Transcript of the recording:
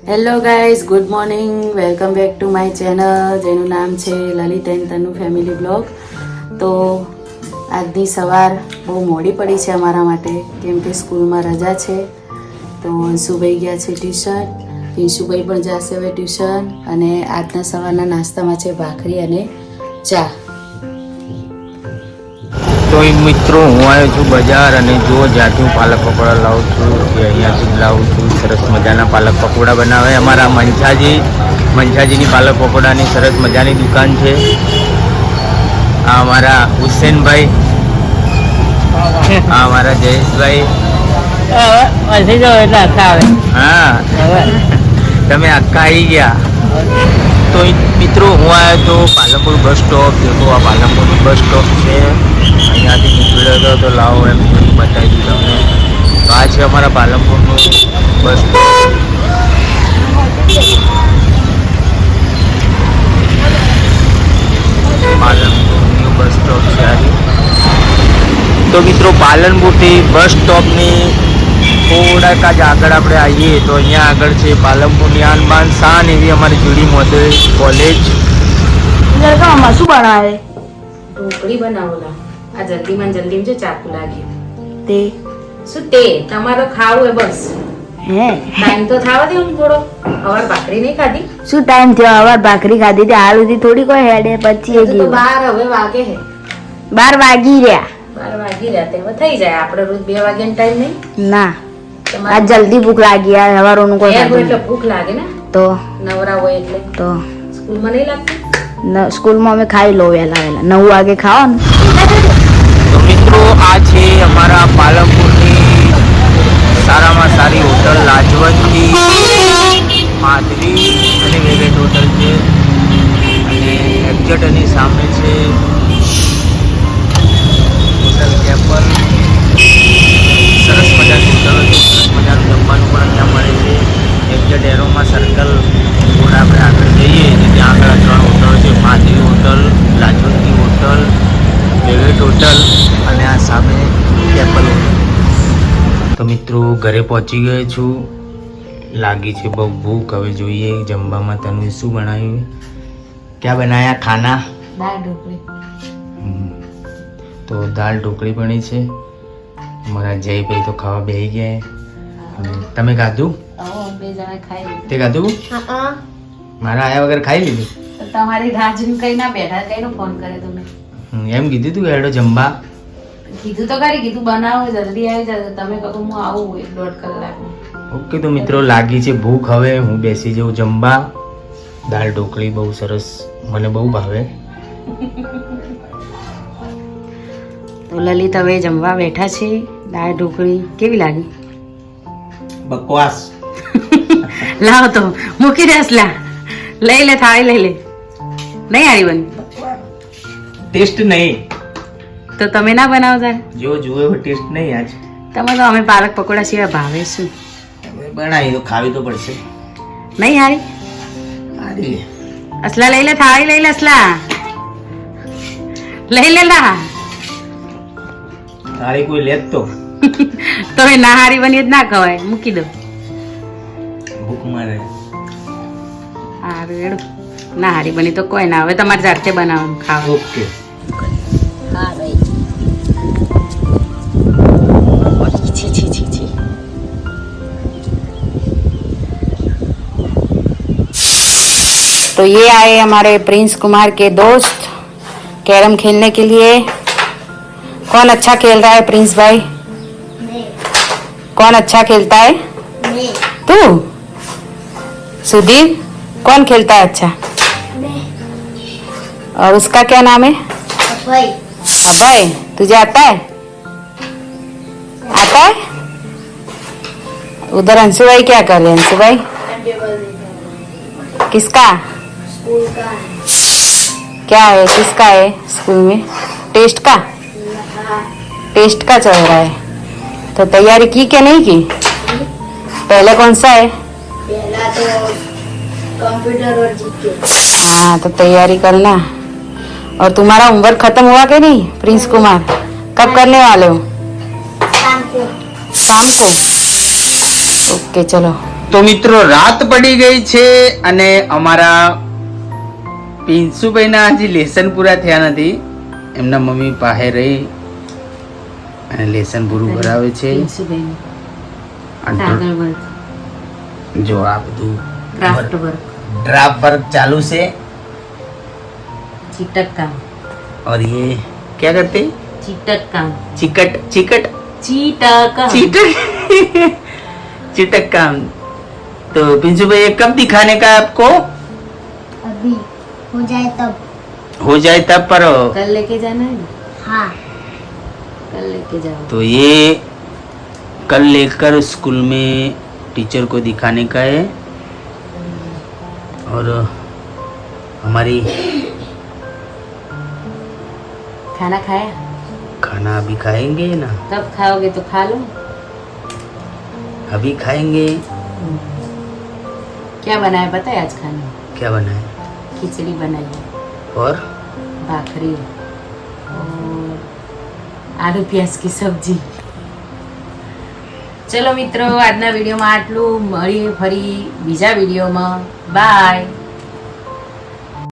Hello guys, good morning. Welcome back to my channel જેનું નામ છે Lalit and Tanu family blog. તો આજની સવાર બહુ મોડી પડી છે અમારા માટે, કેમ કે સ્કૂલમાં રજા છે. તો અંશુભાઈ ગયા છે ટ્યુશન, પિંશુભાઈ પણ જશે હવે ટ્યુશન. અને આજના સવારના નાસ્તામાં છે ભાખરી અને ચા. તો મિત્રો હું આવ્યો છું બજાર અને જો જ્યાંથી હું પાલક પકોડા લાવું છું એ અહીંયાથી જ લાવું છું. સરસ મજાના પાલક પકોડા બનાવે અમારા મંછાજીની પાલક પકોડાની સરસ મજાની દુકાન છે. આ અમારા હુસેનભાઈ, આ અમારા જયેશભાઈ. હા, તમે આખા આવી ગયા. તો મિત્રો હું આવ્યો તો પાલનપુર બસ સ્ટોપ. દેખો આ પાલનપુરનું બસ સ્ટોપ છે. અહીંયાથી નીકળ્યો હતો તો લાવો એમ બતાવી દીધું તમને. તો આ છે અમારા પાલનપુરનું બસ સ્ટોપ. પાલનપુરનું બસ સ્ટોપ છે આજે. તો મિત્રો પાલનપુરથી બસ સ્ટોપની થોડાક જ આગળ આપણે આવીએ તો અહીંયા આગળ છે પાલનપુરની આનબાન શાન એવી અમારી જુડી મોડેલ કોલેજ. શું બનાવે? ઢોકળી બનાવોલા. આ જલ્દીમાં જલ્દી છે, ચાકુ લાગ્યું તે શું તે તમારો ખાવું એ બસ. હે ટાઈમ તો થાવા દે હું થોડો. અવાર ભાખરી નહીં ખાધી? શું ટાઈમ થયો? હવે ભાખરી ખાધી હતી, હાલ સુધી થોડી કોઈ હેડે. પછી તો 12 હવે વાગે હે. 12 વાગી રહ્યા. 12 વાગી રહ્યા તે હવે થઈ જાય. આપણે રોજ 2 વાગ્યાનો ટાઈમ નહીં. ના, આજ જલ્દી ભૂખ લાગી યાર. હવારોનું કોઈ એટલે ખાધું નહીં. ભૂખ લાગે ને, તો નવરા હોય એટલે. તો સ્કૂલમાં નહીં લાગતી? સ્કૂલમાં અમે ખાઈ લો વહેલા 9 વાગે ખાઓ ને. તો મિત્રો આ છે અમારા પાલનપુરની સારામાં સારી હોટલ લાજવંતી માધવી અને વેવેટ હોટલ છે. અને એક્ઝેક્ટ એની સામે છે હોટલ કેપલ. સરસ મજાની હોટલો છે, સરસ મજાનું જમવાનું પણ અહીંયા મળે છે. એક્ઝેક્ટ એરોમાં સર્કલ રોડ આપણે આગળ જઈએ તો ત્યાં આગળ 3 હોટલો છે. Madhavi hotel, Lajwanti hotel, વેવેટ hotel અને આ સામે કેપલ હોટલ. તો મિત્રો ઘરે પહોંચી ગયો છું. લાગી છે બહુ ભૂખ. હવે જોઈએ જમવામાં તને શું બનાવ્યું. ક્યાં બનાયા ખાના? દાળ ઢોકળી. તો દાળ ઢોકળી બની છે. મારા જયભાઈ તો ખાવા બેસી ગયા. અને તમે ખાધું? બે જણા ખાઈ લીધું. તે ખાધું? મારા આયા વગર ખાઈ લીધું. તો તમારી રાહ જોઈને કઈ ના બેઠા, કઈનો ફોન કરે તમે? એમ કીધું તું હેડો જમવા. કીધું તો ખરી, કીધું બનાવો જલ્દી આવી જજો. તમે કહો હું આવું 1.5 કલાકમાં. ઓકે તો મિત્રો લાગી છે ભૂખ. હવે હું બેસી જાઉં જમવા. દાળ ઢોકળી બહુ સરસ, મને બહુ ભાવે. તો લલિત હવે જમવા બેઠા છે. દાળ ઢોકળી કેવી લાગી? બકવાસ. લાવ તો મૂકી દેસ. લા લઈ લે, થાળી લઈ લે. નહીં હારી બની? ટેસ્ટ નહીં. તો તમે ના બનાવતા? જો જુએ એવો ટેસ્ટ નહીં આજ. તમે તો અમે પાલક પકોડા સિવાય ભાવે શું? બનાવી તો ખાવી તો પડશે. નહીં હારી? હારી અસલા લઈ લે, થાળી લઈ લે. અસલા લઈ લે. લા તારી કોઈ લેત તો તો એ ના હારી બની જ ના ખવાય. મૂકી દો. ભૂખ મારે. હા રેડું. ના હારી બની તો કોઈ ના. હવે તમારે જાતે બનાવવાનું ખાવા. ઓકે. હા ભાઈ. છી છી છી છી. तो ये आए हमारे प्रिंस कुमार के दोस्त कैरम खेलने के लिए. कौन अच्छा खेल रहा है प्रिंस भाई? कौन अच्छा खेलता है? तू? सुधीर? कौन खेलता है अच्छा? और उसका क्या नाम है? अभय. तुझे आता है? आता है? उधर अंशु भाई क्या कर रहे हैं? अंशु भाई किसका? क्या है? किसका है स्कूल में? टेस्ट का? टेस्ट का चल रहा है. तो तैयारी की क्या नहीं की? पहले कौन सा है? पहला तो कंप्यूटर और जीके. हाँ तो तैयारी करना. और तुम्हारा होमवर्क खत्म हुआ कि नहीं प्रिंस कुमार? कब करने वाले हो? शाम को. शाम को? ओके चलो તો મિત્રો રાત પડી ગઈ છે અને અમારા પિન્સુભાઈના હજી લેસન પૂરા થયા નથી. એમના મમ્મી પાસે રહી અને લેસન પૂરું કરાવે છે. જો આ બધું ક્રાફ્ટ વર્ક, ड्राफ्ट वर्क चालू से चीटक काम, और ये क्या करते हैं? चीटक काम, चिकट चिकट चीटक चिटक चिटक काम. तो पिंसू भाई ये कब दिखाने का है आपको? अभी हो जाए तब. हो जाए तब पर. कल लेके जाना है ना? हाँ. कल लेके जाओ. तो ये कल लेकर स्कूल में टीचर को दिखाने का है. और हमारी खाना खाया? खाना अभी खाएंगे ना. कब खाओगे तो खा लो. अभी खाएंगे. क्या बनाया पता है आज खाने में? क्या बना है? खिचड़ी बनाई है और भाखरी और आलू प्याज की सब्जी. ચલો મિત્રો, આજના વિડીયોમાં આટલું. મળીએ ફરી બીજા વિડીયોમાં. બાય.